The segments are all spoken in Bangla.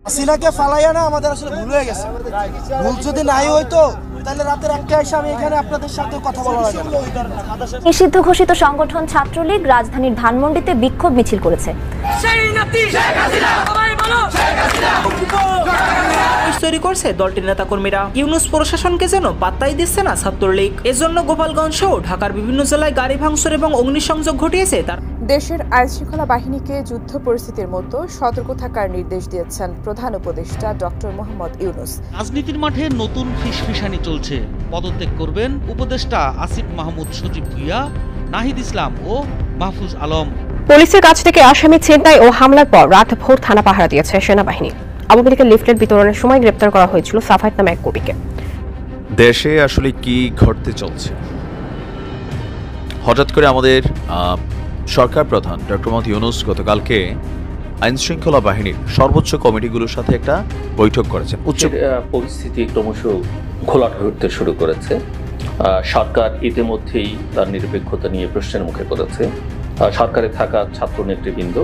হাসিনাকে ফালাইয়া না আমাদের আসলে ভুল হয়ে গেছে। ভুল যদি নাই হইতো তাহলে রাতের একটা এসে আমি এখানে আপনাদের সাথে কথা বলা লাগে। নিষিদ্ধ ঘোষিত সংগঠন ছাত্রলীগ রাজধানীর ধানমন্ডিতে বিক্ষোভ মিছিল করেছে। তৈরি করছে দলটির নেতাকর্মীরা। ইউনূস প্রশাসনকে যেন পাত্তাই দিচ্ছে না ছাত্রলীগ। এজন্য গোপালগঞ্জ সহ ঢাকার বিভিন্ন জেলায় গাড়ি ভাঙচুর এবং অগ্নিসংযোগ ঘটিয়েছে। তার দেশের আইনশৃঙ্খলা বাহিনীকে যুদ্ধ পরিস্থিতির মতো সতর্ক থাকার নির্দেশ দিয়েছেন প্রধান উপদেষ্টা ডক্টর মোহাম্মদ ইউনূস। রাজনীতির মাঠে নতুন ফিসফিসানি চলছে। পদত্যাগ করবেন উপদেষ্টা আসিফ মাহমুদ সজীব ভুইয়া, নাহিদ ইসলাম ও মাহফুজ আলম। পুলিশের কাছ থেকে আসামি ছিনতাই ও হামলার পর রাত ভোর থানা পাহারা দিয়েছে সেনাবাহিনী। আওয়ামী লীগের লিফলেট বিতরণের সময় গ্রেপ্তার করা হয়েছিল সাফায়েত নামে এক কর্মীকে। দেশে আসলে কি ঘটতে চলছে? হঠাৎ করে আমাদের সরকার প্রধান ডক্টর মোহাম্মদ ইউনূস গতকালকে আইনশৃঙ্খলা বাহিনীর সর্বোচ্চ কমিটিগুলোর সাথে একটা বৈঠক করেছেন। পরিস্থিতি ক্রমশ ঘোলাট হতে শুরু করেছে। সরকার ইতিমধ্যেই তার নিরপেক্ষতা নিয়ে প্রশ্নের মুখে পড়েছে। সরকারে থাকা ছাত্র নেতৃবৃন্দ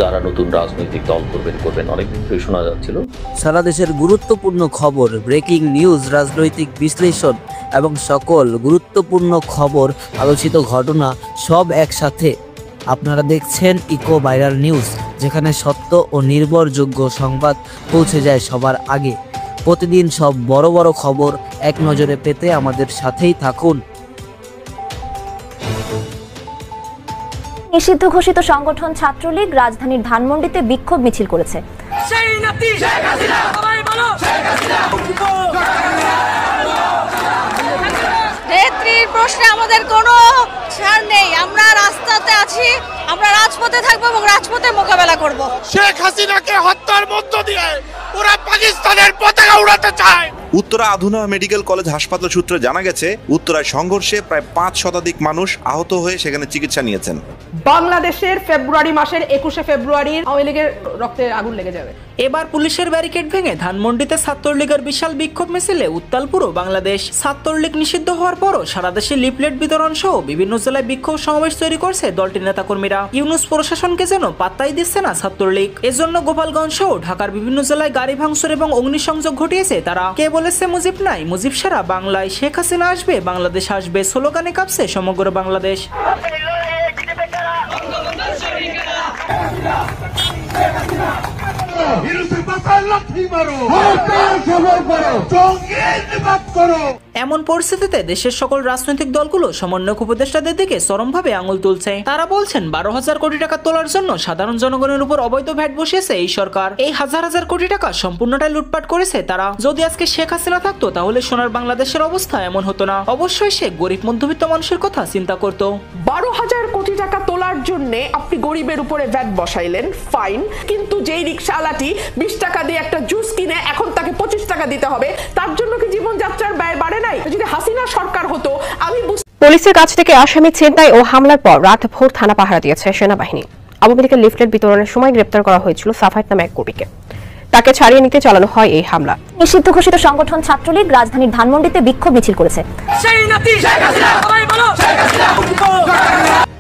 তারা নতুন রাজনৈতিক দল করবেন অনেকদিন ধরে শোনা যাচ্ছিল। সারা দেশের গুরুত্বপূর্ণ খবর, ব্রেকিং নিউজ, রাজনৈতিক বিশ্লেষণ এবং সকল গুরুত্বপূর্ণ খবর, আলোচিত ঘটনা সব একসাথে আপনারা দেখছেন ইকো ভাইরাল নিউজ, যেখানে সত্য ও নির্ভরযোগ্য সংবাদ পৌঁছে যায় সবার আগে। প্রতিদিন সব বড় বড় খবর এক নজরে পেতে আমাদের সাথেই থাকুন। নিষিদ্ধ ঘোষিত সংগঠন ছাত্রলীগ রাজধানীর ধানমন্ডিতে বিক্ষোভ মিছিল করেছে। নেত্রীর প্রশ্নে আমাদের কোনো ছাড় নেই। আমরা রাস্তাতে আছি, আমরা রাজপথে থাকবো এবং রাজপথে মোকাবেলা করব। শেখ হাসিনাকে হত্যার মধ্য দিয়ে ওরা পাকিস্তানের পতাকা উড়াতে চায়। উত্তরা আধুনা মেডিকেল কলেজ হাসপাতাল সূত্রে জানা গেছে, উত্তরায় সংঘর্ষে প্রায় 5 শতাধিক মানুষ আহত হয়ে সেখানে চিকিৎসা নিয়েছেন। বাংলাদেশের ফেব্রুয়ারি মাসের 21শে ফেব্রুয়ারি আওয়ামী লীগের রক্তে আগুন লেগে যাবে। এবার পুলিশের ব্যারিকেড ভেঙে ধানমন্ডিতে ছাত্রলীগের বিশাল বিক্ষোভ মিছিলে উত্তাল পুরো বাংলাদেশ। ছাত্রলীগ নিষিদ্ধ হওয়ার পরও সারা দেশে লিফলেট বিতরণ সহ বিভিন্ন জেলায় বিক্ষোভ সমাবেশ তৈরি করছে দলটির নেতাকর্মীরা। ইউনূস প্রশাসনকে যেন পাত্তাই দিচ্ছে না ছাত্রলীগ। এজন্য গোপালগঞ্জ সহ ঢাকার বিভিন্ন জেলায় গাড়ি ভাঙচুর এবং অগ্নিসংযোগ ঘটিয়েছে তারা। কে বলেছে মুজিব নাই, মুজিব সারা বাংলায়, শেখ হাসিনা আসবে, বাংলাদেশ আসবে স্লোগানে কাঁপছে সমগ্র বাংলাদেশ। এমন পরিস্থিতিতে দেশের সকল রাজনৈতিক দলগুলো সমন্বয়ক উপদেষ্টাদের দিকে চরমভাবে আঙুল তুলছে। তারা বলছেন 12,000 কোটি টাকা তোলার জন্য সাধারণ জনগণের উপর অবৈধ ভ্যাট বসিয়েছে এই সরকার। এই হাজার হাজার কোটি টাকা সম্পূর্ণটাই লুটপাট করেছে তারা। যদি আজকে শেখ হাসিনা থাকতো তাহলে সোনার বাংলাদেশের অবস্থা এমন হতো না। অবশ্যই সে গরিব মধ্যবিত্ত মানুষের কথা চিন্তা করতো। 12,000 কোটি টাকা তোলার জন্য আপনি গরিবের উপরে ভ্যাট বসাইলেন, ফাইন, কিন্তু যেই রিকশাওয়ালাটি 20 টাকা দিয়ে একটা জুস কিনে এখন তাকে 25 টাকা দিতে হবে, তার জন্য কি জীবনযাত্রার ব্যয় বাড়ে নাই? যদি হাসিনা সরকার হতো আমি পুলিশের কাছ থেকে আসামি ছিনতাই ও হামলার পর রাত ভোর থানা পাহারা দিয়েছে সেনাবাহিনী। আওয়ামী লীগের লিফলেট বিতরণের সময় গ্রেপ্তার করা হয়েছিল সাফায়েত নামে এক কর্মীকে। তাকে ছাড়িয়ে নিতে চালানো হয় এই হামলা। নিষিদ্ধ ঘোষিত সংগঠন ছাত্রলীগ রাজধানীর ধানমন্ডিতে বিক্ষোভ মিছিল করেছে।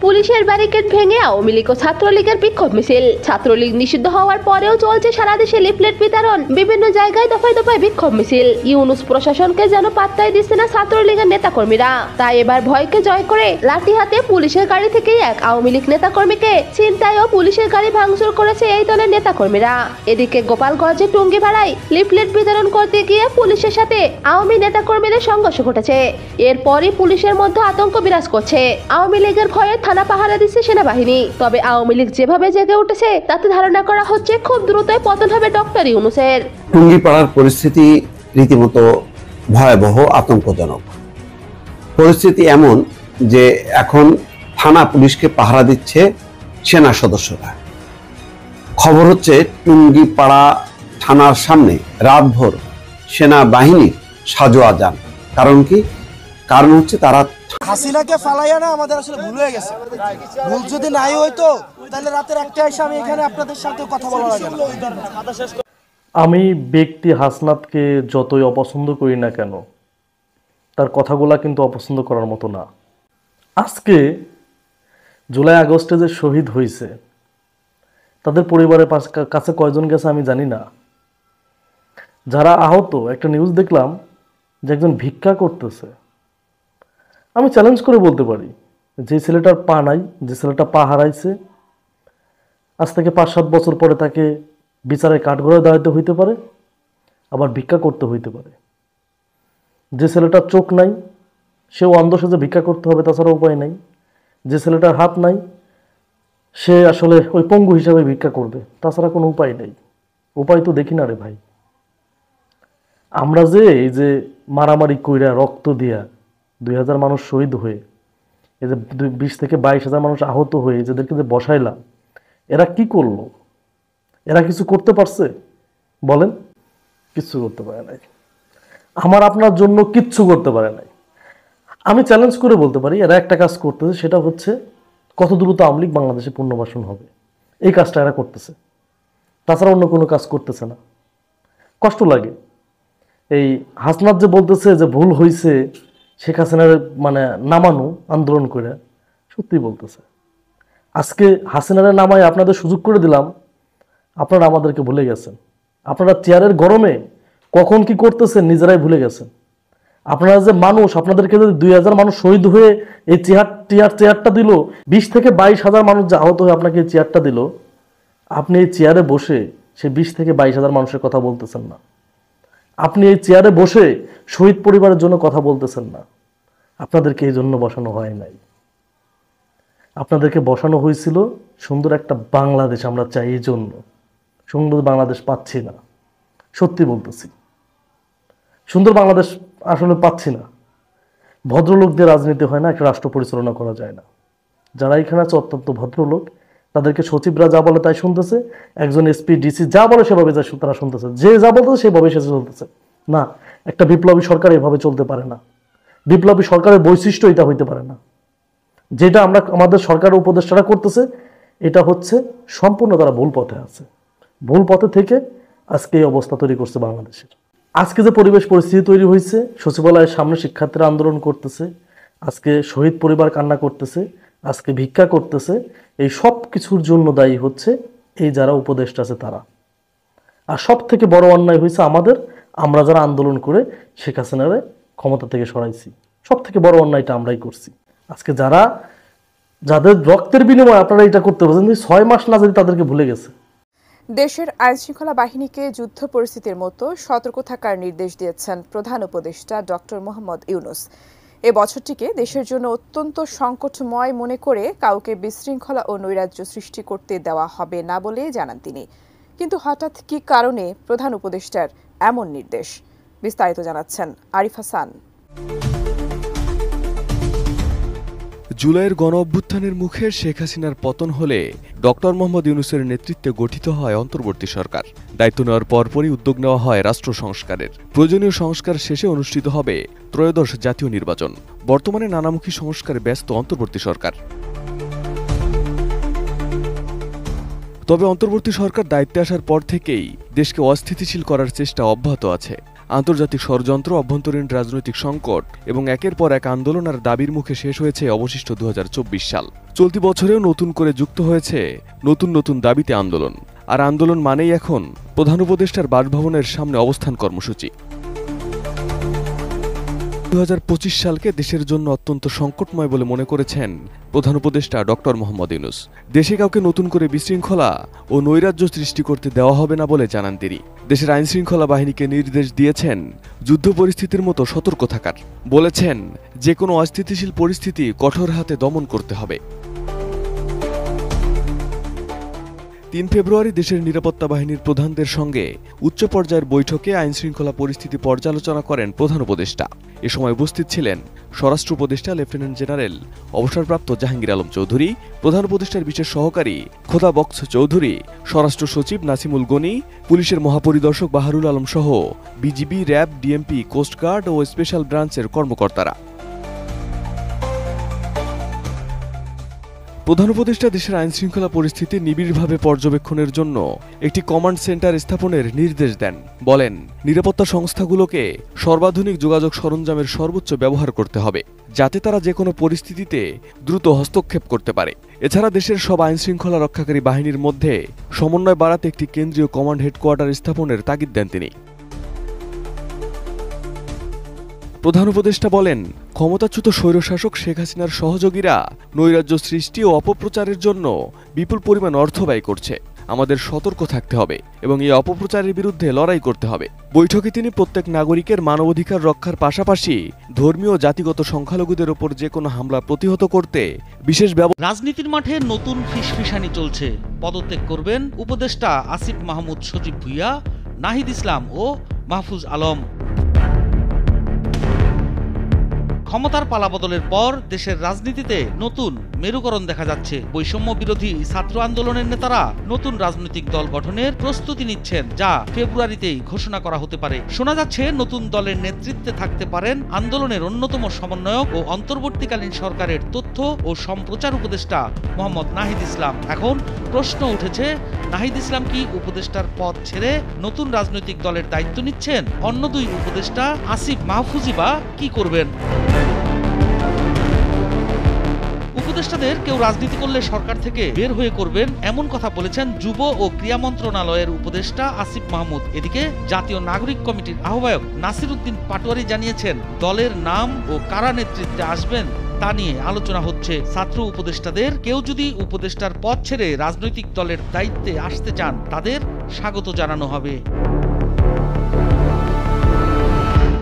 পুলিশের ব্যারিকেড ভেঙে আওয়ামী লীগ ও ছাত্রলীগের বিক্ষোভ মিছিল। ছাত্রলীগ নিষিদ্ধ হওয়ার পরেও চলছে সারা দেশে লিফলেট বিতরণ, বিভিন্ন জায়গায় দফায় দফায় বিক্ষোভ মিছিল। ইউনূস প্রশাসনকে যেন পাত্তাই দিচ্ছে না ছাত্রলীগের নেতাকর্মীরা। তাই এবার ভয়কে জয় করে লাঠি হাতে পুলিশের গাড়ি থেকেই এক আওয়ামী লীগ নেতাকর্মীকে ছিনতাই ও পুলিশের গাড়ি ভাঙচুর করেছে এই দলের নেতাকর্মীরা। এদিকে গোপালগঞ্জে টুঙ্গিপাড়ায় লিফলেট বিতরণ করতে গিয়ে পুলিশের সাথে আওয়ামী নেতাকর্মীদের সংঘর্ষ ঘটেছে। এরপরই পুলিশের মধ্যে আতঙ্ক বিরাজ করছে। আওয়ামী লীগের ভয়ে থানা পাহারা দিচ্ছে সেনাবাহিনী। তবে আওয়ামী লীগ যেভাবে জেগে উঠেছে তাতে ধারণা করা হচ্ছে খুব দ্রুতই পতন হবে ডক্টর ইউনূসের। টুঙ্গিপাড়ার পরিস্থিতি রীতিমতো ভয়াবহ, আতঙ্কজনক পরিস্থিতি। এমন যে এখন থানা পুলিশকে পাহারা দিচ্ছে সেনা সদস্যরা। খবর হচ্ছে টুঙ্গিপাড়া থানার সামনে রাতভর সেনাবাহিনীর সাজোয়া যান। কারণ কি? কারণ হচ্ছে তারা হাসিনাকে ফালাইয়া না আমাদের আসলে ভুল হয়ে গেছে। ভুল যদি নাই হইতো তাহলে রাতের একটা এসে আমি এখানে আপনাদের সাথে কথা বলা লাগে। আমি ব্যক্তি হাসনাতকে যতই অপছন্দ করি না কেন, তার কথাগুলা কিন্তু অপছন্দ করার মতো না। আজকে জুলাই আগস্টে যে শহীদ হয়েছে তাদের পরিবারের কাছে কয়জন গেছে আমি জানি না। যারা আহত, একটা নিউজ দেখলাম যে একজন ভিক্ষা করতেছে। আমি চ্যালেঞ্জ করে বলতে পারি, যে ছেলেটার পা নাই, যে ছেলেটা পা হারাইছে, আজ থেকে 5-7 বছর পরে তাকে বিচারে কাঠগড়ায় দাঁড়াতে হইতে পারে, আবার ভিক্ষা করতে হইতে পারে। যে ছেলেটার চোখ নাই, সেও অন্ধ সেজে ভিক্ষা করতে হবে, তাছাড়া উপায় নাই। যে ছেলেটার হাত নাই, সে আসলে ওই পঙ্গু হিসাবে ভিক্ষা করবে, তাছাড়া কোনো উপায় নেই। উপায় তো দেখি না রে ভাই। আমরা যে এই যে মারামারি কইরা রক্ত দিয়া 2000 মানুষ শহীদ হয়ে, এই যে 20 থেকে 22,000 মানুষ আহত হয়ে যাদেরকে যে বসাইলাম, এরা কি করলো? এরা কিছু করতে পারছে? বলেন, কিচ্ছু করতে পারে নাই। আমার আপনার জন্য কিচ্ছু করতে পারে নাই। আমি চ্যালেঞ্জ করে বলতে পারি, এরা একটা কাজ করতেছে, সেটা হচ্ছে কত দ্রুত আওয়ামী লীগ বাংলাদেশে পুনর্বাসন হবে, এই কাজটা এরা করতেছে। তাছাড়া অন্য কোনো কাজ করতেছে না। কষ্ট লাগে। এই হাসনাত যে বলতেছে যে ভুল হয়েছে শেখ হাসিনার মানে নামানো আন্দোলন করে, সত্যি বলতেছে। আজকে হাসিনার নামায় আপনাদের সুযোগ করে দিলাম, আপনারা আমাদেরকে ভুলে গেছেন। আপনারা চেয়ারের গরমে কখন কি করতেছেন নিজেরাই ভুলে গেছেন। আপনারা যে মানুষ, আপনাদেরকে যদি 2000 মানুষ শহীদ হয়ে এই চেয়ারটা দিল, 20 থেকে 22,000 মানুষ যে আহত হয়ে আপনাকে এই চেয়ারটা দিল, আপনি এই চেয়ারে বসে সে 20 থেকে 22,000 মানুষের কথা বলতেছেন না। আপনি এই চেয়ারে বসে শহীদ পরিবারের জন্য কথা বলতেছেন না। আপনাদেরকে এই জন্য বসানো হয় নাই। আপনাদেরকে বসানো হয়েছিল সুন্দর একটা বাংলাদেশ আমরা চাই, এই জন্য। সুন্দর বাংলাদেশ পাচ্ছি না, সত্যি বলতেছি। সুন্দর বাংলাদেশ আসলে পাচ্ছি না। ভদ্রলোকদের রাজনীতি হয় না, একটা রাষ্ট্র পরিচালনা করা যায় না। যারা এখানে আছে অত্যন্ত ভদ্রলোক, তাদেরকে সচিবরা যা বলে তাই শুনতেছে, একজন এসপি ডিসি যা বলে সেভাবে তারা শুনতেছে, যে যা বলতেছে সেভাবে সে চলতেছে না। একটা বিপ্লবী সরকার এভাবে চলতে পারে না। বিপ্লবী সরকারের বৈশিষ্ট্য এটা হইতে পারে না। যেটা আমরা আমাদের সরকারের উপদেষ্টারা করতেছে, এটা হচ্ছে সম্পূর্ণ তারা ভুল পথে আছে। ভুল পথে থেকে আজকে এই অবস্থা তৈরি করছে বাংলাদেশের। আজকে যে পরিবেশ পরিস্থিতি তৈরি হয়েছে, সচিবালয়ের সামনে শিক্ষার্থীরা আন্দোলন করতেছে, আজকে শহীদ পরিবার কান্না করতেছে, আজকে ভিক্ষা করতেছে, এই সব কিছুর জন্য দায়ী হচ্ছে এই যারা উপদেষ্টা আছে তারা। আর সব থেকে বড় অন্যায় হয়েছে আমাদের, আমরা যারা আন্দোলন করে শেখ হাসিনারে ক্ষমতা থেকে সরাইছি, সব থেকে বড় অন্যায়টা আমরাই করছি। আজকে যাদের রক্তের বিনিময়ে আপনারা এটা করতে পারছেন, 6 মাস না যদি তাদেরকে ভুলে গেছে। দেশের আইনশৃঙ্খলা বাহিনীকে যুদ্ধ পরিস্থিতির মতো সতর্ক থাকার নির্দেশ দিয়েছেন প্রধান উপদেষ্টা ডক্টর মোহাম্মদ ইউনূস। এ বছরটিকে দেশের জন্য অত্যন্ত সংকটময় মনে করে কাউকে বিশৃঙ্খলা ও নৈরাজ্য সৃষ্টি করতে দেওয়া হবে না বলে জানান তিনি। কিন্তু হঠাৎ কি কারণে প্রধান উপদেষ্টার এমন নির্দেশ? বিস্তারিত জানাচ্ছেন আরিফ হাসান। জুলাইয়ের গণ অভ্যুত্থানের মুখে শেখ হাসিনার পতন হলে ডক্টর মোহাম্মদ ইউনূসের নেতৃত্বে গঠিত হয় অন্তর্বর্তী সরকার। দায়িত্ব নেওয়ার পরপরই উদ্যোগ নেওয়া হয় রাষ্ট্র সংস্কারের। প্রয়োজনীয় সংস্কার শেষে অনুষ্ঠিত হবে ত্রয়োদশ জাতীয় নির্বাচন। বর্তমানে নানামুখী সংস্কারে ব্যস্ত অন্তর্বর্তী সরকার। তবে অন্তর্বর্তী সরকার দায়িত্বে আসার পর থেকেই দেশকে অস্থিতিশীল করার চেষ্টা অব্যাহত আছে। আন্তর্জাতিক ষড়যন্ত্র, অভ্যন্তরীণ রাজনৈতিক সংকট এবং একের পর এক আন্দোলন আর দাবির মুখে শেষ হয়েছে অবশিষ্ট 2024 সাল। চলতি বছরেও নতুন করে যুক্ত হয়েছে নতুন নতুন দাবিতে আন্দোলন। আর আন্দোলন মানেই এখন প্রধান উপদেষ্টার বাসভবনের সামনে অবস্থান কর্মসূচি। 2025 সালকে দেশের জন্য অত্যন্ত সংকটময় বলে মনে করেছেন প্রধান উপদেষ্টা ডক্টর মোহাম্মদ ইউনূস। দেশে কাউকে নতুন করে বিশৃঙ্খলা ও নৈরাজ্য সৃষ্টি করতে দেওয়া হবে না বলে জানান তিনি। দেশের আইনশৃঙ্খলা বাহিনীকে নির্দেশ দিয়েছেন যুদ্ধ পরিস্থিতির মতো সতর্ক থাকার। বলেছেন যে কোনো অস্থিতিশীল পরিস্থিতি কঠোর হাতে দমন করতে হবে। 3 ফেব্রুয়ারি দেশের নিরাপত্তা বাহিনীর প্রধানদের সঙ্গে উচ্চ পর্যায়ের বৈঠকে আইনশৃঙ্খলা পরিস্থিতি পর্যালোচনা করেন প্রধান উপদেষ্টা। এ সময় উপস্থিত ছিলেন স্বরাষ্ট্র উপদেষ্টা লেফটেন্যান্ট জেনারেল অবসরপ্রাপ্ত জাহাঙ্গীর আলম চৌধুরী, প্রধান উপদেষ্টার বিশেষ সহকারী খোদা বক্স চৌধুরী, স্বরাষ্ট্র সচিব নাসিমুল গনি, পুলিশের মহাপরিদর্শক বাহারুল আলম সহ বিজিবি, র্যাব, ডিএমপি, কোস্টগার্ড ও স্পেশাল ব্রাঞ্চের কর্মকর্তারা। প্রধান উপদেষ্টা দেশের আইনশৃঙ্খলা পরিস্থিতি নিবিড়ভাবে পর্যবেক্ষণের জন্য একটি কমান্ড সেন্টার স্থাপনের নির্দেশ দেন। বলেন, নিরাপত্তা সংস্থাগুলোকে সর্বাধুনিক যোগাযোগ সরঞ্জামের সর্বোচ্চ ব্যবহার করতে হবে, যাতে তারা যে কোনো পরিস্থিতিতে দ্রুত হস্তক্ষেপ করতে পারে। এছাড়া দেশের সব আইনশৃঙ্খলা রক্ষাকারী বাহিনীর মধ্যে সমন্বয় বাড়াতে একটি কেন্দ্রীয় কমান্ড হেডকোয়ার্টার স্থাপনের তাগিদ দেন তিনি। প্রধান উপদেষ্টা বলেন, ক্ষমতাচ্যুত স্বৈরশাসক শেখ হাসিনার সহযোগীরা নৈরাজ্য সৃষ্টি ও অপপ্রচারের জন্য বিপুল পরিমাণ অর্থ ব্যয় করছে। আমাদের সতর্ক থাকতে হবে এবং এই অপপ্রচারের বিরুদ্ধে লড়াই করতে হবে। বৈঠকে তিনি প্রত্যেক নাগরিকের মানবাধিকার রক্ষার পাশাপাশি ধর্মীয় ও জাতিগত সংখ্যালঘুদের ওপর যে কোনো হামলা প্রতিহত করতে বিশেষ রাজনীতির মাঠে নতুন ফিসফিসানি চলছে। পদত্যাগ করবেন উপদেষ্টা আসিফ মাহমুদ সজীব ভুইয়া, নাহিদ ইসলাম ও মাহফুজ আলম। ক্ষমতার পালাবদলের পর দেশের রাজনীতিতে নতুন মেরুকরণ দেখা যাচ্ছে। বৈষম্য বিরোধী ছাত্র আন্দোলনের নেতারা নতুন রাজনৈতিক দল গঠনের প্রস্তুতি নিচ্ছেন, যা ফেব্রুয়ারিতেই ঘোষণা করা হতে পারে। শোনা যাচ্ছে নতুন দলের নেতৃত্বে থাকতে পারেন আন্দোলনের অন্যতম সমন্বয়ক ও অন্তর্বর্তীকালীন সরকারের তথ্য ও সম্প্রচার উপদেষ্টা মোহাম্মদ নাহিদ ইসলাম। এখন প্রশ্ন উঠেছে, নাহিদ ইসলাম কি উপদেষ্টার পদ ছেড়ে নতুন রাজনৈতিক দলের দায়িত্ব নিচ্ছেন? অন্য দুই উপদেষ্টা আসিফ মাহফুজই বা কি করবেন? উপদেষ্টাদের কেউ রাজনীতি করলে সরকার থেকে বের হয়ে করবেন, এমন কথা বলেছেন যুব ও ক্রীড়া মন্ত্রণালয়ের উপদেষ্টা আসিফ মাহমুদ। এদিকে জাতীয় নাগরিক কমিটির আহ্বায়ক নাসির উদ্দিন পাটোয়ারি জানিয়েছেন, দলের নাম ও কারা নেতৃত্বে আসবেন তা নিয়ে আলোচনা হচ্ছে। ছাত্র উপদেষ্টাদের কেউ যদি উপদেষ্টার পদ ছেড়ে রাজনৈতিক দলের দায়িত্বে আসতে চান, তাদের স্বাগত জানানো হবে।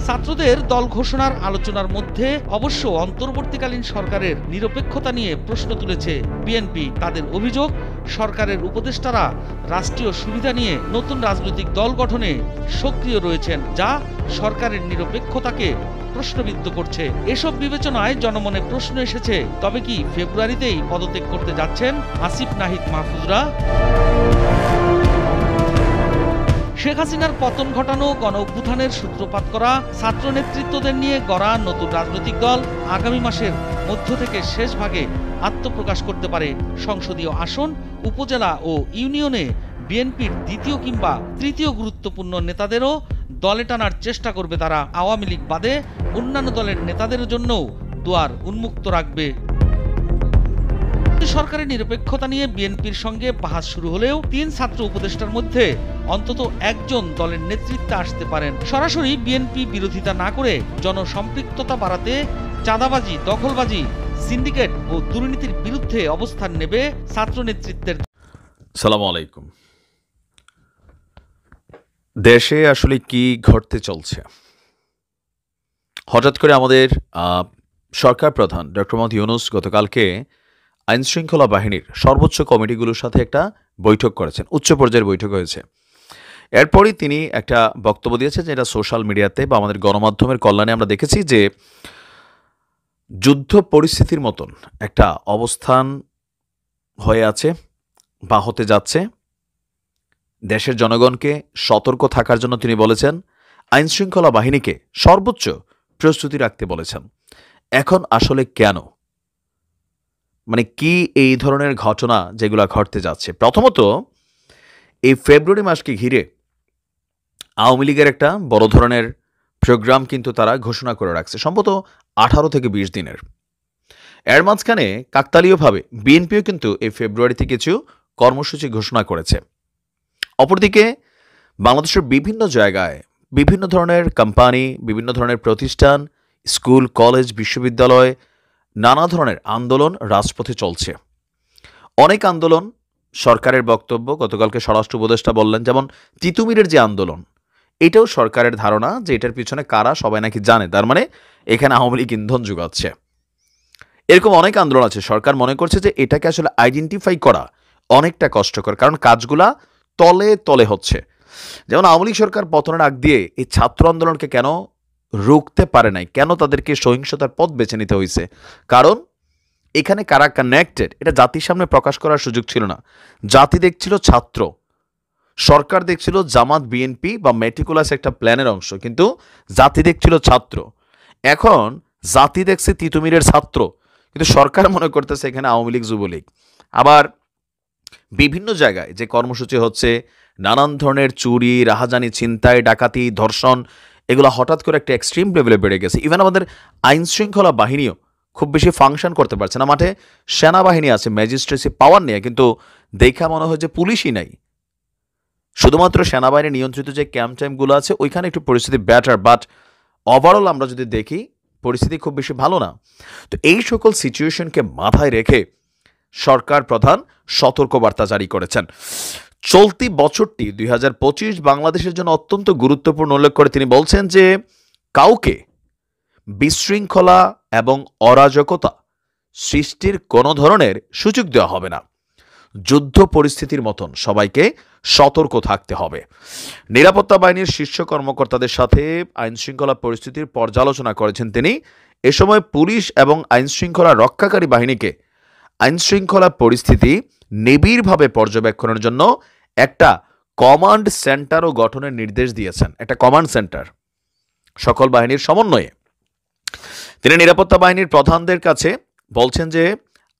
ছাত্রদের দল ঘোষণার আলোচনার মধ্যে অবশ্য অন্তর্বর্তীকালীন সরকারের নিরপেক্ষতা নিয়ে প্রশ্ন তুলেছে বিএনপি। তাদের অভিযোগ, সরকারের উপদেষ্টারা রাষ্ট্রীয় সুবিধা নিয়ে নতুন রাজনৈতিক দল গঠনে সক্রিয় রয়েছেন, যা সরকারের নিরপেক্ষতাকে প্রশ্নবিদ্ধ করছে। এসব বিবেচনায় জনমনে প্রশ্ন এসেছে, তবে কি ফেব্রুয়ারিতেই পদত্যাগ করতে যাচ্ছেন আসিফ নাহিদ মাহফুজরা? শেখ হাসিনার পতন ঘটানো গণ অভ্যুত্থানের সূত্রপাত করা ছাত্র নেতৃত্বদের নিয়ে গড়া নতুন রাজনৈতিক দল আগামী মাসের মধ্য থেকে শেষ ভাগে আত্মপ্রকাশ করতে পারে। সংসদীয় আসন, উপজেলা ও ইউনিয়নে বিএনপির দ্বিতীয় কিংবা তৃতীয় গুরুত্বপূর্ণ নেতাদেরও দলে টানার চেষ্টা করবে তারা। আওয়ামী লীগ বাদে অন্যান্য দলের নেতাদের জন্যও দুয়ার উন্মুক্ত রাখবে। সরকারের নিরপেক্ষতা নিয়ে বিএনপির সঙ্গে বাহাস শুরু হলেও তিন ছাত্র উপদেষ্টার মধ্যে অন্তত একজন দলের নেতৃত্বে আসতে পারেন। সরাসরি বিএনপি বিরোধিতা না করে জনসম্পৃক্ততা বাড়াতে চাঁদাবাজি, দখলবাজি, সিন্ডিকেট ও দুর্নীতির বিরুদ্ধে অবস্থান নেবে ছাত্র নেতৃত্বের। সালামু আলাইকুম। দেশে আসলে কি ঘটতে চলছে? হঠাৎ করে আমাদের সরকার প্রধান ডক্টর মোহাম্মদ ইউনূস গতকালকে আইনশৃঙ্খলা বাহিনীর সর্বোচ্চ কমিটিগুলোর সাথে একটা বৈঠক করেছেন, উচ্চ পর্যায়ের বৈঠক হয়েছে। এরপরই তিনি একটা বক্তব্য দিয়েছেন, যেটা সোশ্যাল মিডিয়াতে বা আমাদের গণমাধ্যমের কল্যাণে আমরা দেখেছি যে যুদ্ধ পরিস্থিতির মতন একটা অবস্থান হয়ে আছে বা হতে যাচ্ছে। দেশের জনগণকে সতর্ক থাকার জন্য তিনি বলেছেন, আইনশৃঙ্খলা বাহিনীকে সর্বোচ্চ প্রস্তুতি রাখতে বলেছেন। এখন আসলে কেন, মানে কি এই ধরনের ঘটনা যেগুলো ঘটতে যাচ্ছে? প্রথমত, এই ফেব্রুয়ারি মাসকে ঘিরে আওয়ামী লীগের একটা বড় ধরনের প্রোগ্রাম কিন্তু তারা ঘোষণা করে রাখছে, সম্ভবত 18 থেকে 20 দিনের। এর মাঝখানে কাকতালীয়ভাবে বিএনপিও কিন্তু এই ফেব্রুয়ারিতে কিছু কর্মসূচি ঘোষণা করেছে। অপরদিকে বাংলাদেশের বিভিন্ন জায়গায় বিভিন্ন ধরনের কোম্পানি, বিভিন্ন ধরনের প্রতিষ্ঠান, স্কুল, কলেজ, বিশ্ববিদ্যালয়, নানা ধরনের আন্দোলন রাজপথে চলছে। অনেক আন্দোলন সরকারের বক্তব্য, গতকালকে স্বরাষ্ট্র উপদেষ্টা বললেন, যেমন তিতুমিরের যে আন্দোলন, এটাও সরকারের ধারণা যে এটার পিছনে কারা সবাই নাকি জানে, তার মানে এখানে আওয়ামী লীগ ইন্ধন যোগাচ্ছে। এরকম অনেক আন্দোলন আছে। সরকার মনে করছে যে এটাকে আসলে আইডেন্টিফাই করা অনেকটা কষ্টকর, কারণ কাজগুলা তলে তলে হচ্ছে। যেমন আওয়ামী লীগ সরকার পতনের আগ দিয়ে এই ছাত্র আন্দোলনকে কেন রুখতে পারে নাই, কেন তাদেরকে সহিংসতার পথ বেছে নিতে হয়েছে? কারণ এখানে কারা কানেক্টেড এটা জাতির সামনে প্রকাশ করার সুযোগ ছিল না। জাতি দেখছিল ছাত্র, সরকার দেখছিল জামাত, বিএনপি বা মেটিকুলাস একটা প্ল্যানের অংশ, কিন্তু জাতি দেখছিল ছাত্র। এখন জাতি দেখছে তিতুমিরের ছাত্র, কিন্তু সরকার মনে করতেছে এখানে আওয়ামী লীগ, যুবলীগ। আবার বিভিন্ন জায়গায় যে কর্মসূচি হচ্ছে, নানান ধরনের চুরি, রাহাজানি, ছিনতাই, ডাকাতি, ধর্ষণ, এগুলো হঠাৎ করে একটা এক্সট্রিম লেভেলে বেড়ে গেছে। ইভেন আমাদের আইন শৃঙ্খলা বাহিনীও খুব বেশি ফাংশন করতে পারছে না। মাঠে সেনাবাহিনী আছে ম্যাজিস্ট্রেসি পাওয়ার নিয়ে, কিন্তু দেখা মনে হয় যে পুলিশই নাই। শুধুমাত্র সেনাবাহিনী নিয়ন্ত্রিত যে ক্যাম্প টাইমগুলো আছে ওইখানে একটু পরিস্থিতি বেটার, বাট ওভারঅল আমরা যদি দেখি পরিস্থিতি খুব বেশি ভালো না। তো এই সকল সিচুয়েশনকে মাথায় রেখে সরকার প্রধান সতর্কবার্তা জারি করেছেন। চলতি বছরটি 2025 বাংলাদেশের জন্য অত্যন্ত গুরুত্বপূর্ণ উল্লেখ করে তিনি বলছেন যে কাউকে বিশৃঙ্খলা এবং অরাজকতা সৃষ্টির কোনো ধরনের সুযোগ দেওয়া হবে না। যুদ্ধ পরিস্থিতির মতন সবাইকে সতর্ক থাকতে হবে। নিরাপত্তা বাহিনীর শীর্ষ কর্মকর্তাদের সাথে আইনশৃঙ্খলা পরিস্থিতির পর্যালোচনা করেছেন তিনি। এ সময় পুলিশ এবং আইনশৃঙ্খলা রক্ষাকারী বাহিনীকে আইনশৃঙ্খলা পরিস্থিতি নিবিড়ভাবে পর্যবেক্ষণের জন্য একটা কমান্ড সেন্টারও গঠনের নির্দেশ দিয়েছেন। একটা কমান্ড সেন্টার সকল বাহিনীর সমন্বয়ে। তিনি নিরাপত্তা বাহিনীর প্রধানদের কাছে বলছেন যে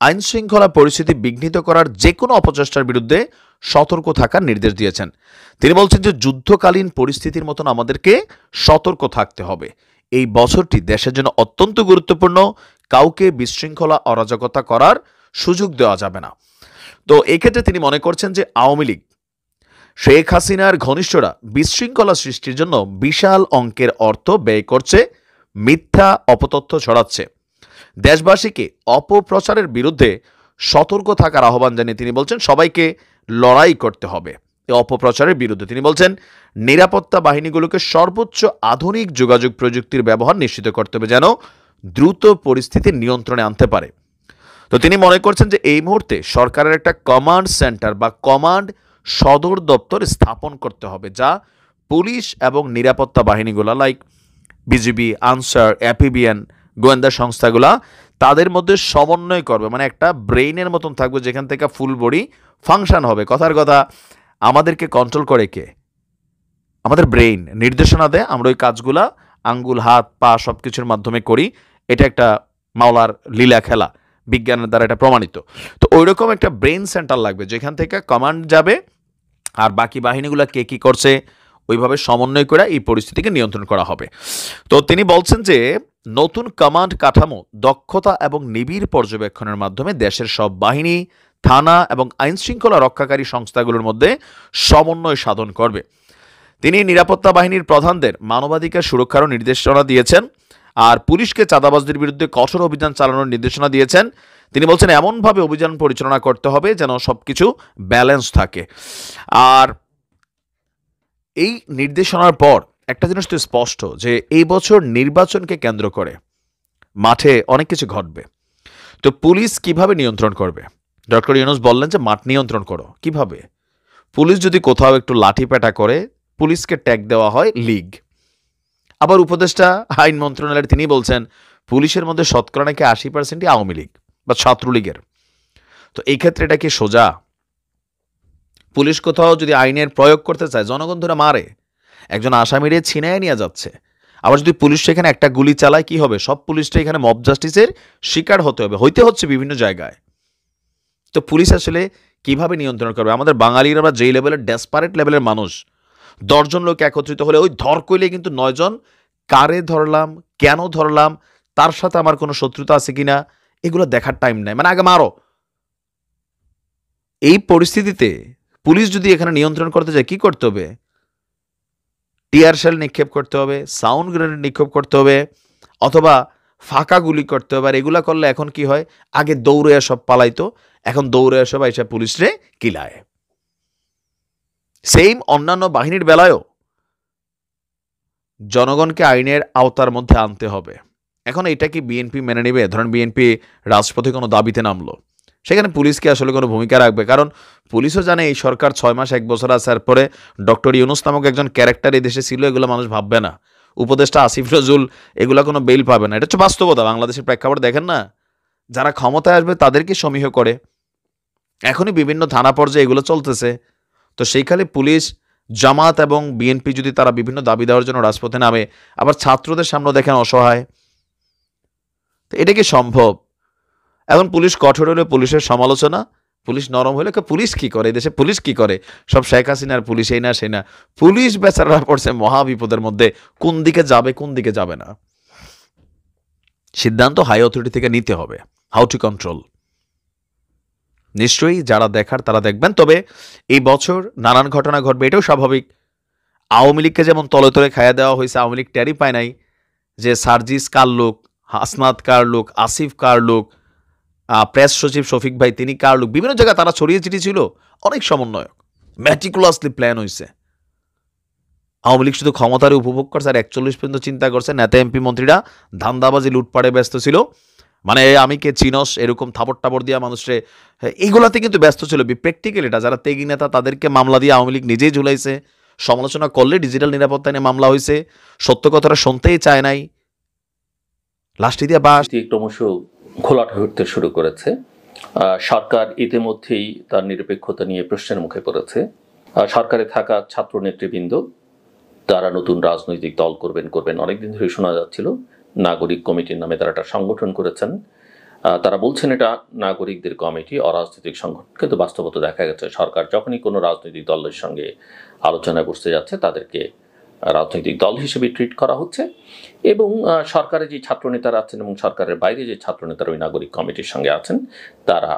আইনশৃঙ্খলা পরিস্থিতি বিঘ্নিত করার যে কোনো অপচেষ্টার বিরুদ্ধে সতর্ক থাকার নির্দেশ দিয়েছেন। তিনি বলছেন যে যুদ্ধকালীন পরিস্থিতির মতন আমাদেরকে সতর্ক থাকতে হবে। এই বছরটি দেশের জন্য অত্যন্ত গুরুত্বপূর্ণ। কাউকে বিশৃঙ্খলা অরাজকতা করার সুযোগ দেওয়া যাবে না। তো এক্ষেত্রে তিনি মনে করছেন যে আওয়ামী লীগ, শেখ হাসিনার ঘনিষ্ঠরা বিশৃঙ্খলা সৃষ্টির জন্য বিশাল অঙ্কের অর্থ ব্যয় করছে, মিথ্যা অপতথ্য ছড়াচ্ছে। দেশবাসীকে অপপ্রচারের বিরুদ্ধে সতর্ক থাকার আহ্বান জানিয়ে তিনি বলছেন সবাইকে লড়াই করতে হবে এই অপপ্রচারের বিরুদ্ধে। তিনি বলছেন নিরাপত্তা বাহিনীগুলোকে সর্বোচ্চ আধুনিক যোগাযোগ প্রযুক্তির ব্যবহার নিশ্চিত করতে হবে যেন দ্রুত পরিস্থিতি নিয়ন্ত্রণে আনতে পারে। তো তিনি মনে করছেন যে এই মুহূর্তে সরকারের একটা কমান্ড সেন্টার বা কমান্ড সদর দপ্তর স্থাপন করতে হবে যা পুলিশ এবং নিরাপত্তা বাহিনীগুলো লাইক বিজিবি, আনসার, এপিবিএন, গোয়েন্দা সংস্থাগুলা তাদের মধ্যে সমন্বয় করবে। মানে একটা ব্রেইনের মতন থাকবে যেখান থেকে ফুল বডি ফাংশন হবে। কথার কথা, আমাদেরকে কন্ট্রোল করে কে? আমাদের ব্রেইন নির্দেশনা দেয়, আমরা ওই কাজগুলা আঙ্গুল, হাত, পা সব কিছুর মাধ্যমে করি। এটা একটা মাওলার লীলা খেলা, বিজ্ঞানের দ্বারা এটা প্রমাণিত। তো ওইরকম একটা ব্রেইন সেন্টার লাগবে যেখান থেকে কমান্ড যাবে আর বাকি বাহিনীগুলো কে কী করছে ওইভাবে সমন্বয় করে এই পরিস্থিতিকে নিয়ন্ত্রণ করা হবে। তো তিনি বলছেন যে নতুন কমান্ড কাঠামো দক্ষতা এবং নিবিড় পর্যবেক্ষণের মাধ্যমে দেশের সব বাহিনী, থানা এবং আইনশৃঙ্খলা রক্ষাকারী সংস্থাগুলোর মধ্যে সমন্বয় সাধন করবে। তিনি নিরাপত্তা বাহিনীর প্রধানদের মানবাধিকার সুরক্ষারও নির্দেশনা দিয়েছেন আর পুলিশকে চাঁদাবাজদের বিরুদ্ধে কঠোর অভিযান চালানোর নির্দেশনা দিয়েছেন। তিনি বলছেন এমনভাবে অভিযান পরিচালনা করতে হবে যেন সবকিছু ব্যালেন্স থাকে। আর এই নির্দেশনার পর একটা জিনিস তো স্পষ্ট যে এই বছর নির্বাচনকে কেন্দ্র করে মাঠে অনেক কিছু ঘটবে। তো পুলিশ কিভাবে নিয়ন্ত্রণ করবে? ডক্টর ইউনূস বললেন যে মাঠ নিয়ন্ত্রণ করো। কিভাবে? পুলিশ যদি কোথাও একটু লাঠিপেটা করে পুলিশকে ট্যাগ দেওয়া হয় লীগ। আবার উপদেষ্টা আইন মন্ত্রণালয়ের তিনি বলছেন পুলিশের মধ্যে শতকরা নাকি 80% আওয়ামী লীগ বা ছাত্রলীগের। তো এই ক্ষেত্রে এটা কি সোজা? পুলিশ কোথাও যদি আইনের প্রয়োগ করতে চায় জনগণ ধরে মারে, একজন আসামিরে ছিনায় নিয়ে যাচ্ছে। আবার যদি পুলিশ সেখানে একটা গুলি চালায় কি হবে? সব পুলিশটা এখানে মব জাস্টিসের শিকার হতে হচ্ছে বিভিন্ন জায়গায়। তো পুলিশ আসলে কিভাবে নিয়ন্ত্রণ করবে? আমাদের বাঙালিরা বা যেই লেভেলের ডেসপারেট লেভেলের মানুষ, 10 জন লোক একত্রিত হলে ওই ধর কইলে কিন্তু 9 জন কারে ধরলাম, কেন ধরলাম, তার সাথে আমার কোনো শত্রুতা আছে কিনা এগুলো দেখার টাইম নাই, মানে আগে মারো। এই পরিস্থিতিতে পুলিশ যদি এখানে নিয়ন্ত্রণ করতে যায় কি করতে হবে? টিয়ার শেল নিক্ষেপ করতে হবে, সাউন্ড গ্রেনেড নিক্ষেপ করতে হবে, অথবা ফাঁকা গুলি করতে হবে। আর এগুলা করলে এখন কি হয়? আগে দৌড়ে সব পালাইতো, এখন দৌড়ে সব আইসা পুলিশরে কিলায়। সেম অন্যান্য বাহিনীর বেলায়ও জনগণকে আইনের আওতার মধ্যে আনতে হবে। এখন এটা কি বিএনপি মেনে নেবে? ধরেন বিএনপি রাজপথে কোনো দাবিতে নামলো, সেখানে পুলিশকে আসলে কোনো ভূমিকা রাখবে? কারণ পুলিশও জানে এই সরকার 6 মাস 1 বছর আসার পরে ডক্টর ইউনূস নামক একজন ক্যারেক্টার এই দেশে ছিল, এগুলো মানুষ ভাববে না। উপদেষ্টা আসিফ নজরুল এগুলো কোনো বেল পাবে না। এটা হচ্ছে বাস্তবতা। বাংলাদেশের প্রেক্ষাপট দেখেন না, যারা ক্ষমতায় আসবে তাদেরকে সমীহ করে। এখনই বিভিন্ন থানা পর্যায়ে এগুলো চলতেছে। তো সেইখানে পুলিশ, জামাত এবং বিএনপি যদি তারা বিভিন্ন দাবি দেওয়ার জন্য রাজপথে নামে, আবার ছাত্রদের সামনে দেখেন অসহায়, তো এটা কি সম্ভব? এখন পুলিশ কঠোর হলে পুলিশের সমালোচনা, পুলিশ নরম হলে পুলিশ কি করে, দেশে পুলিশ কি করে, সব শেখ হাসিনার পুলিশ, এই না সেই না। পুলিশ বেচারারা পড়ছে মহা বিপদের মধ্যে, কোন দিকে যাবে কোন দিকে যাবে না সিদ্ধান্ত হাই অথরিটি থেকে নিতে হবে। হাউ টু কন্ট্রোল নিশ্চয়ই যারা দেখার তারা দেখবেন। তবে এই বছর নানান ঘটনা ঘটবে, এটাও স্বাভাবিক। আওয়ামী লীগকে যেমন তলে তলে খাইয়া দেওয়া হয়েছে, আওয়ামী লীগ ট্যারি পায় নাই, যে সার্জিস কার লোক, হাসনাত কার লোক, আসিফ কার লোক, প্রেস সচিব শফিক ভাই তিনি কার লোক, বিভিন্ন জায়গায় তারা ছড়িয়ে ছিটিয়ে ছিল। অনেক সমন্বয়ক, ম্যাটিকুলাসলি প্ল্যান হয়েছে। আওয়ামী লীগ শুধু ক্ষমতারে উপভোগ করছে আর 41 পর্যন্ত চিন্তা করছে। নেতা এমপি মন্ত্রীরা ধান্দাবাজি লুটপাটে ব্যস্ত ছিল, মানে আমি কে চিনস এরকম থাপড় টাপড় দিয়া মানুষরে, এইগুলাতে কিন্তু ব্যস্ত ছিল। প্র্যাকটিক্যাল এটা, যারা তেগি নেতা তাদেরকে মামলা দিয়ে আওয়ামী লীগ নিজেই ঝুলাইছে। সমালোচনা করলে ডিজিটাল নিরাপত্তা নিয়ে মামলা হয়েছে, সত্য কথাটা শুনতেই চায় নাই, লাস্টে দিয়ে বাস ক্রমশ ঘোলাট হতে শুরু করেছে। সরকার ইতিমধ্যেই তার নিরপেক্ষতা নিয়ে প্রশ্নের মুখে পড়েছে। সরকারে থাকা ছাত্র নেতৃবৃন্দ তারা নতুন রাজনৈতিক দল করবেন অনেকদিন ধরে শোনা যাচ্ছিল। নাগরিক কমিটির নামে তারা একটা সংগঠন করেছেন। তারা বলছেন এটা নাগরিকদের কমিটি, অরাজনৈতিক সংগঠন, কিন্তু বাস্তবতা দেখা গেছে সরকার যখনই কোনো রাজনৈতিক দলের সঙ্গে আলোচনায় বসতে যাচ্ছে তাদেরকে রাজনৈতিক দল হিসেবে ট্রিট করা হচ্ছে। এবং সরকারের যে ছাত্রনেতারা আছেন এবং সরকারের বাইরে যে ছাত্রনেতারা ওই নাগরিক কমিটির সঙ্গে আছেন তারা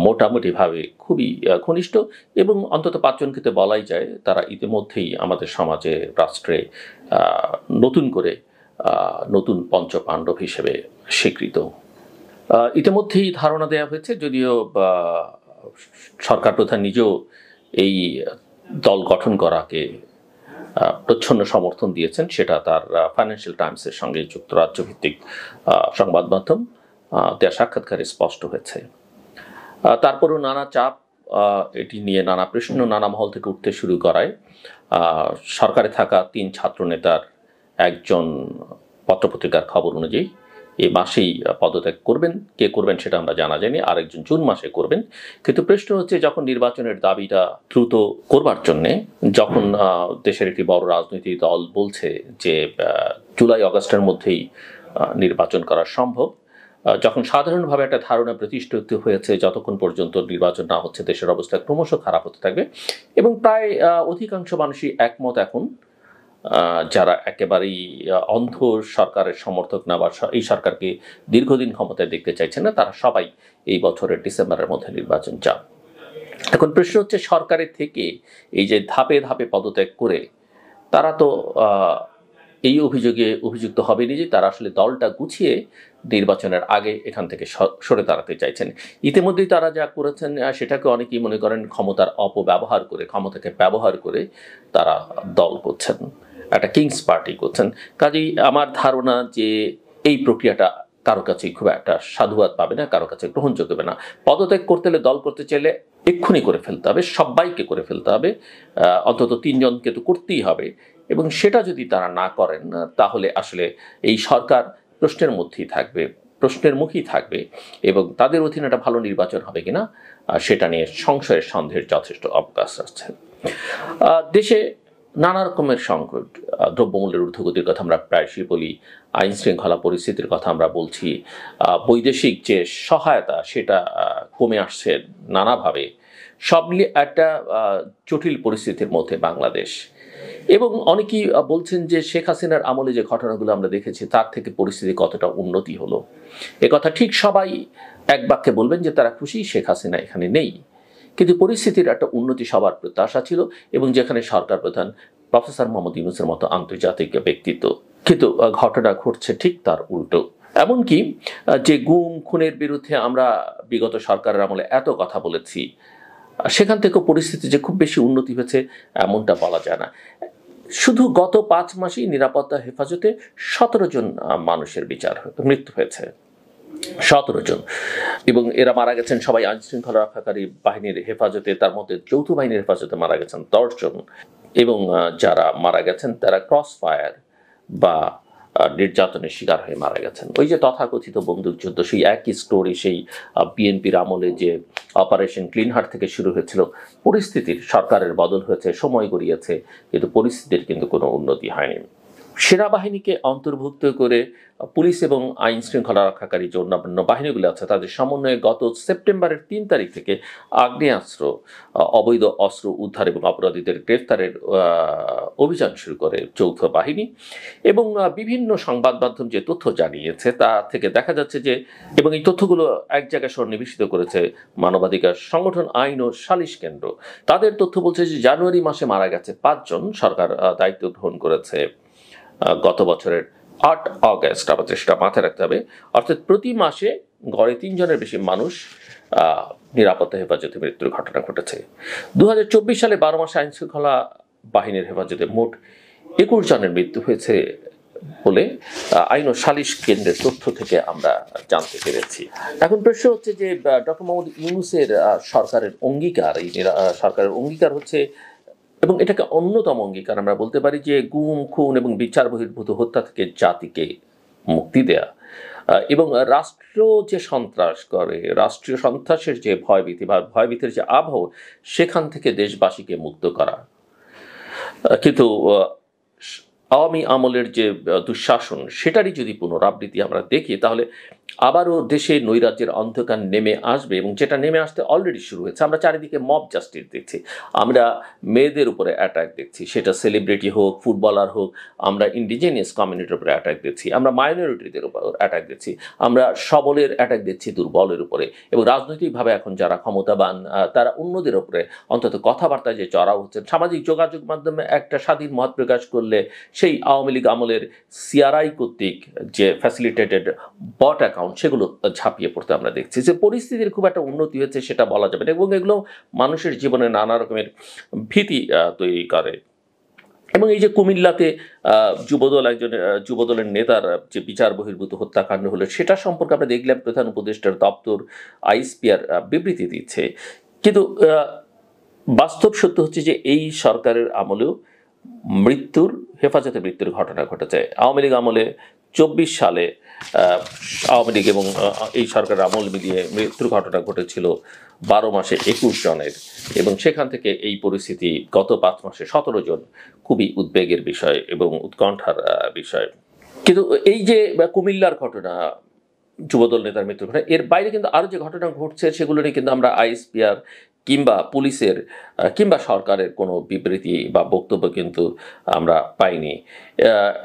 মোটামুটিভাবে খুবই ঘনিষ্ঠ এবং অন্তত 5 জনকে তো বলাই যায় তারা ইতিমধ্যেই আমাদের সমাজে, রাষ্ট্রে নতুন করে নতুন পঞ্চপাণ্ডব হিসেবে স্বীকৃত। ইতিমধ্যেই ধারণা দেওয়া হয়েছে, যদিও সরকার প্রধান নিজেও এই দল গঠন করাকে প্রচ্ছন্ন সমর্থন দিয়েছেন, সেটা তার ফাইন্যান্সিয়াল টাইমসের সঙ্গে যুক্তরাজ্য ভিত্তিক সংবাদ মাধ্যম দেওয়া সাক্ষাৎকারে স্পষ্ট হয়েছে। তারপরও নানা চাপ এটি নিয়ে নানা প্রশ্ন নানা মহল থেকে উঠতে শুরু করায় সরকারে থাকা 3 ছাত্রনেতার একজন পত্রপত্রিকার খবর অনুযায়ী এই মাসেই পদত্যাগ করবেন। কে করবেন সেটা আমরা জানা যায়নি, আরেকজন জুন মাসে করবেন। কিন্তু প্রশ্ন হচ্ছে, যখন নির্বাচনের দাবিটা দ্রুত করবার জন্যে, যখন দেশের একটি বড় রাজনৈতিক দল বলছে যে জুলাই আগস্টের মধ্যেই নির্বাচন করা সম্ভব, যখন সাধারণভাবে একটা ধারণা প্রতিষ্ঠিত হয়েছে যতক্ষণ পর্যন্ত নির্বাচন না হচ্ছে দেশের অবস্থা ক্রমশ খারাপ হতে থাকবে, এবং প্রায় অধিকাংশ মানুষই একমত এখন, যারা একেবারেই অন্ধ সরকারের সমর্থক না বা এই সরকারকে দীর্ঘদিন ক্ষমতায় দেখতে চাইছে না, তারা সবাই এই বছরের ডিসেম্বরের মধ্যে নির্বাচন চান। এখন প্রশ্ন হচ্ছে, সরকারের থেকে এই যে ধাপে ধাপে পদত্যাগ করে তারা তো এই অভিযোগে অভিযুক্ত হবেনি যে তারা আসলে দলটা গুছিয়ে নির্বাচনের আগে এখান থেকে সরে দাঁড়াতে চাইছেন। ইতিমধ্যেই তারা যা করেছেন সেটাকে অনেকেই মনে করেন ক্ষমতার অপব্যবহার করে, ক্ষমতাকে ব্যবহার করে তারা দল করছেন, একটা কিংস পার্টি করছেন। কাজেই আমার ধারণা যে এই প্রক্রিয়াটা কারো কাছে খুব একটা সাধুবাদ পাবে না, কারো কাছে গ্রহণযোগ্য হবে না। পদত্যাগ করতে হলে, দল করতে চাইলে এক্ষুনি করে ফেলতে হবে, সবাইকে করে ফেলতে হবে, অন্তত 3 জনকে তো করতেই হবে। এবং সেটা যদি তারা না করেন তাহলে আসলে এই সরকার প্রশ্নের মধ্যেই থাকবে, প্রশ্নের মুখেই থাকবে, এবং তাদের অধীনে একটা ভালো নির্বাচন হবে কিনা সেটা নিয়ে সংশয়ের সন্দেহের যথেষ্ট অবকাশ আছে। দেশে নানা রকমের সংকট, দ্রব্যমূল্যের ঊর্ধ্বগতির কথা আমরা প্রায়শই বলি, আইন শৃঙ্খলা পরিস্থিতির কথা আমরা বলছি, বৈদেশিক যে সহায়তা সেটা কমে আসছে নানাভাবে, সব মিলিয়ে একটা জটিল পরিস্থিতির মধ্যে বাংলাদেশ। এবং অনেকেই বলছেন যে শেখ হাসিনার আমলে যে ঘটনাগুলো আমরা দেখেছি তার থেকে পরিস্থিতি কতটা উন্নতি হলো, একথা ঠিক সবাই এক বাক্যে বলবেন যে তারা খুশি শেখ হাসিনা এখানে নেই, কিন্তু পরিস্থিতির একটা উন্নতি সবার প্রত্যাশা ছিল, এবং যেখানে সরকার প্রধান প্রফেসর মোহাম্মদ ইউনূসের মতো আন্তর্জাতিক ব্যক্তিত্ব, কিন্তু ঘটনা ঘটছে ঠিক তার উল্টো। এমনকি যে গুম খুনের বিরুদ্ধে আমরা বিগত সরকারের আমলে এত কথা বলেছি, সেখান থেকেও পরিস্থিতি যে খুব বেশি উন্নতি হয়েছে এমনটা বলা যায় না। শুধু গত 5 মাসেই নিরাপত্তা হেফাজতে 17 জন মানুষের মৃত্যু হয়েছে, 17 জন, এবং এরা মারা গেছেন সবাই আইন শৃঙ্খলা রক্ষাকারী বাহিনীর হেফাজতে, তার মধ্যে যৌথ বাহিনীর হেফাজতে মারা গেছেন 10 জন, এবং যারা মারা গেছেন তারা ক্রস ফায়ার বা নির্যাতনের শিকার হয়ে মারা গেছেন। ওই যে তথাকথিত বন্দুকযুদ্ধ, সেই একই স্টোরি, সেই বিএনপির আমলে যে অপারেশন ক্লিন হার্ট থেকে শুরু হয়েছিল, পরিস্থিতির সরকারের বদল হয়েছে, সময় গড়িয়েছে, কিন্তু পরিস্থিতির কিন্তু কোনো উন্নতি হয়নি। সেনাবাহিনীকে অন্তর্ভুক্ত করে পুলিশ এবং আইন শৃঙ্খলা রক্ষাকারী যে অন্যান্য বাহিনীগুলো আছে তাদের সমন্বয়ে গত সেপ্টেম্বরের 3 তারিখ থেকে আগ্নেয়াস্ত্র, অবৈধ অস্ত্র উদ্ধার এবং অপরাধীদের গ্রেফতারের অভিযান শুরু করে যৌথ বাহিনী। এবং বিভিন্ন সংবাদ মাধ্যম যে তথ্য জানিয়েছে তা থেকে দেখা যাচ্ছে যে, এবং এই তথ্যগুলো এক জায়গায় সন্নিবেশিত করেছে মানবাধিকার সংগঠন আইন ও সালিশ কেন্দ্র, তাদের তথ্য বলছে যে জানুয়ারি মাসে মারা গেছে 5 জন, সরকার দায়িত্ব গ্রহণ করেছে গত বছরের 8 অগস্ট, আমাদের সেটা মাথায় রাখতে হবে। অর্থাৎ প্রতি মাসে গড়ে 3 জনের বেশি মানুষ নিরাপত্তা হেফাজতে মৃত্যুর ঘটনা ঘটেছে। 2024 সালে 12 মাসে আইন শৃঙ্খলা বাহিনীর হেফাজতে মোট 21 জনের মৃত্যু হয়েছে বলে আইন ও সালিশ কেন্দ্রের তথ্য থেকে আমরা জানতে পেরেছি। এখন প্রশ্ন হচ্ছে যে ডক্টর মোহাম্মদ ইউনূসের সরকারের অঙ্গীকার, এই সরকারের অঙ্গীকার হচ্ছে, এবং এটাকে অন্যতম অঙ্গীকার আমরা বলতে পারি, যে গুম, খুন এবং বিচার বহির্ভূত হত্যা থেকে জাতিকে মুক্তি দেয়া এবং রাষ্ট্র যে সন্ত্রাস করে, রাষ্ট্রীয় সন্ত্রাসের যে ভয়ভীতি বা ভয়ভীতির যে আবহ, সেখান থেকে দেশবাসীকে মুক্ত করা। কিন্তু আওয়ামী আমলের যে দুঃশাসন, সেটারই যদি পুনরাবৃত্তি আমরা দেখি, তাহলে আবারও দেশে নৈরাজ্যের অন্ধকার নেমে আসবে, এবং যেটা নেমে আসতে অলরেডি শুরু হয়েছে। আমরা চারিদিকে মব জাস্টিস দেখছি, আমরা মেয়েদের উপরে অ্যাটাক দেখছি, সেটা সেলিব্রিটি হোক, ফুটবলার হোক, আমরা ইন্ডিজিনিয়াস কমিউনিটির উপরে অ্যাটাক দেখছি, আমরা মাইনরিটিদের উপর অ্যাটাক দেখছি, আমরা সবলের অ্যাটাক দেখছি দুর্বলের উপরে, এবং রাজনৈতিকভাবে এখন যারা ক্ষমতাবান তারা অন্যদের উপরে অন্তত কথাবার্তায় যে চড়াও হচ্ছে। সামাজিক যোগাযোগ মাধ্যমে একটা স্বাধীন মত প্রকাশ করলে সেই আওয়ামী লীগ আমলের সিআরআই কর্তৃক যে ফ্যাসিলিটেটেড বট অ্যাকাউন্ট, সেগুলো ঝাঁপিয়ে পড়তে আমরা দেখছি। যে পরিস্থিতির খুব একটা উন্নতি হয়েছে সেটা বলা যাবে না, এবং এগুলো মানুষের জীবনে নানা রকমের ভীতি তৈরি করে। এবং এই যে কুমিল্লাতে যুবদলের নেতার যে বিচার বহির্ভূত হত্যাকাণ্ড হলো, সেটা সম্পর্কে আমরা দেখলাম প্রধান উপদেষ্টার দপ্তর আইএসপিআর বিবৃতি দিচ্ছে, কিন্তু বাস্তব সত্য হচ্ছে যে এই সরকারের আমলেও হেফাজতে মৃত্যুর ঘটনা ঘটেছে। আওয়ামী লীগ আমলে 24 সালে আওয়ামী লীগ এবং এই সরকারের আমল মিলিয়ে মৃত্যুর ঘটনা ঘটেছিল 12 মাসে 21 জনের, এবং সেখান থেকে এই পরিস্থিতি গত 5 মাসে 17 জন। খুবই উদ্বেগের বিষয় এবং উৎকণ্ঠার বিষয়। কিন্তু এই যে কুমিল্লার ঘটনা, যুবদল নেতার মৃত্যুর ঘটনা, এর বাইরে কিন্তু আরও যে ঘটনা ঘটছে সেগুলো নিয়ে কিন্তু আমরা আইএসপিআর কিংবা পুলিশের কিংবা সরকারের কোনো বিবৃতি বা বক্তব্য কিন্তু আমরা পাইনি।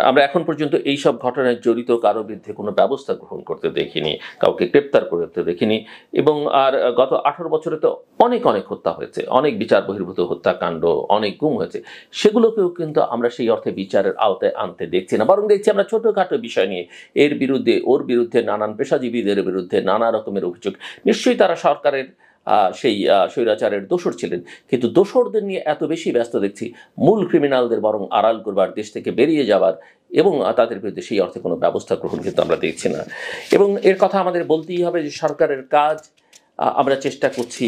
আমরা এখন পর্যন্ত এই সব ঘটনায় জড়িত কারো বিরুদ্ধে কোনো ব্যবস্থা গ্রহণ করতে দেখিনি, কাউকে গ্রেপ্তার করতে দেখিনি। এবং আর গত 18 বছরে তো অনেক হত্যা হয়েছে, অনেক বিচার বহির্ভূত হত্যাকাণ্ড, অনেক গুম হয়েছে, সেগুলোকেও কিন্তু আমরা সেই অর্থে বিচারের আওতায় আনতে দেখছি না, বরং দেখছি আমরা ছোটোখাটো বিষয় নিয়ে এর বিরুদ্ধে ওর বিরুদ্ধে নানান পেশাজীবীদের বিরুদ্ধে নানা রকমের অভিযোগ। নিশ্চয়ই তারা সরকারের সেই স্বৈরাচারের দোসর ছিলেন, কিন্তু দোসরদের নিয়ে এত বেশি ব্যস্ত দেখছি মূল ক্রিমিনালদের বরং আড়াল করবার, দেশ থেকে বেরিয়ে যাবার এবং তাদের বিরুদ্ধে সেই অর্থে কোনো ব্যবস্থা গ্রহণ কিন্তু আমরা দেখছি না। এবং এর কথা আমাদের বলতেই হবে যে সরকারের কাজ, আমরা চেষ্টা করছি,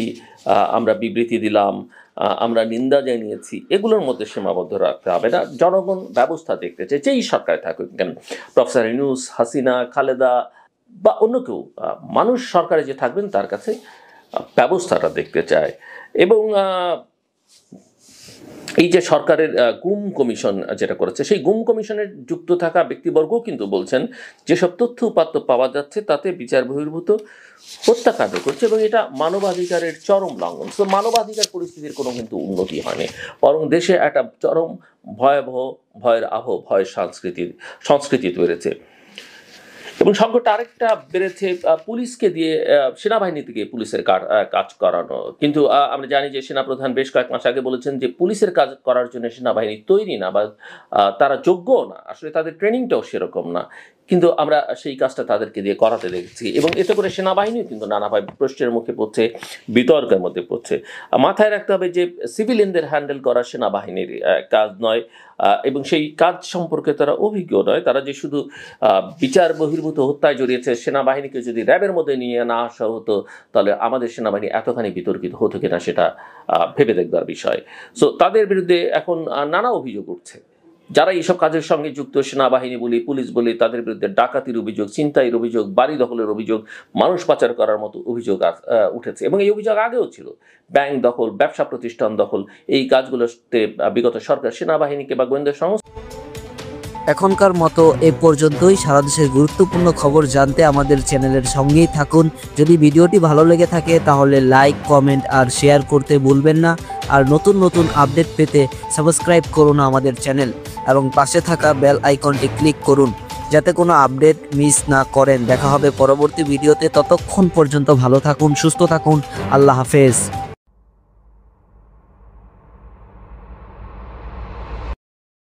আমরা বিবৃতি দিলাম, আমরা নিন্দা জানিয়েছি, এগুলোর মধ্যে সীমাবদ্ধ রাখতে হবে না। জনগণ ব্যবস্থা দেখতে চায়, যেই সরকারে থাকুক কেন, প্রফেসর ইউনূস, হাসিনা, খালেদা বা অন্য কেউ, মানুষ সরকারে যে থাকবেন তার কাছে ব্যবস্থাটা দেখতে চায়। এবং এই যে সরকারের গুম কমিশন যেটা করেছে, সেই গুম কমিশনের যুক্ত থাকা ব্যক্তিবর্গও কিন্তু বলছেন যেসব তথ্য উপাত্ত পাওয়া যাচ্ছে তাতে বিচার বহির্ভূত হত্যাকাণ্ড করছে, এবং এটা মানবাধিকারের চরম লঙ্ঘন। তো মানবাধিকার পরিস্থিতির কোনো কিন্তু উন্নতি হয়নি, বরং দেশে একটা চরম ভয়াবহ ভয়ের ভয় সংস্কৃতি তৈরিছে। এবং সংকটটা আরেকটা বেড়েছে পুলিশকে দিয়ে, সেনাবাহিনী থেকে পুলিশের কাজ করানো। কিন্তু আমরা জানি যে সেনাপ্রধান বেশ কয়েক মাস আগে বলেছেন যে পুলিশের কাজ করার জন্য সেনাবাহিনী তৈরি না, বা তারা যোগ্যও না, আসলে তাদের ট্রেনিংটাও সেরকম না, কিন্তু আমরা সেই কাজটা তাদেরকে দিয়ে করাতে দেখছি। এবং এতে করে সেনাবাহিনীও কিন্তু নানাভাবে প্রশ্নের মুখে পড়ছে, বিতর্কের মধ্যে পড়ছে। মাথায় রাখতে হবে যে সিভিলিয়ানদের হ্যান্ডেল করা সেনাবাহিনীর কাজ নয়, এবং সেই কাজ সম্পর্কে তারা অভিজ্ঞ নয়। তারা যে শুধু বিচার বহির্ভূত হত্যায় জড়িয়েছে, সেনাবাহিনীকে যদি র্যাবের মধ্যে নিয়ে না আসা হতো তাহলে আমাদের সেনাবাহিনী এতখানি বিতর্কিত হতো কিনা সেটা ভেবে দেখবার বিষয়। সো তাদের বিরুদ্ধে এখন নানা অভিযোগ উঠছে। যারা এইসব কাজের সঙ্গে যুক্ত, সেনাবাহিনী বলি, পুলিশ বলি, তাদের বিরুদ্ধে ডাকাতির অভিযোগ, ছিনতাইয়ের অভিযোগ, বাড়ি দখলের অভিযোগ, মানুষ পাচার করার মতো অভিযোগ উঠেছে। এবং এই অভিযোগ আগেও ছিল, ব্যাংক দখল, ব্যবসা প্রতিষ্ঠান দখল, এই কাজগুলোতে বিগত সরকার সেনাবাহিনীকে বা গোয়েন্দা সংস্থা। এখনকার মতো এ পর্যন্তই। সারা দেশের গুরুত্বপূর্ণ খবর জানতে আমাদের চ্যানেলের সঙ্গেই থাকুন। যদি ভিডিওটি ভালো লেগে থাকে তাহলে লাইক, কমেন্ট আর শেয়ার করতে ভুলবেন না। আর নতুন আপডেট পেতে সাবস্ক্রাইব করুন আমাদের চ্যানেল এবং পাশে থাকা বেল আইকনটি ক্লিক করুন যাতে কোনো আপডেট মিস না করেন। দেখা হবে পরবর্তী ভিডিওতে। ততক্ষণ পর্যন্ত ভালো থাকুন, সুস্থ থাকুন। আল্লাহ হাফেজ।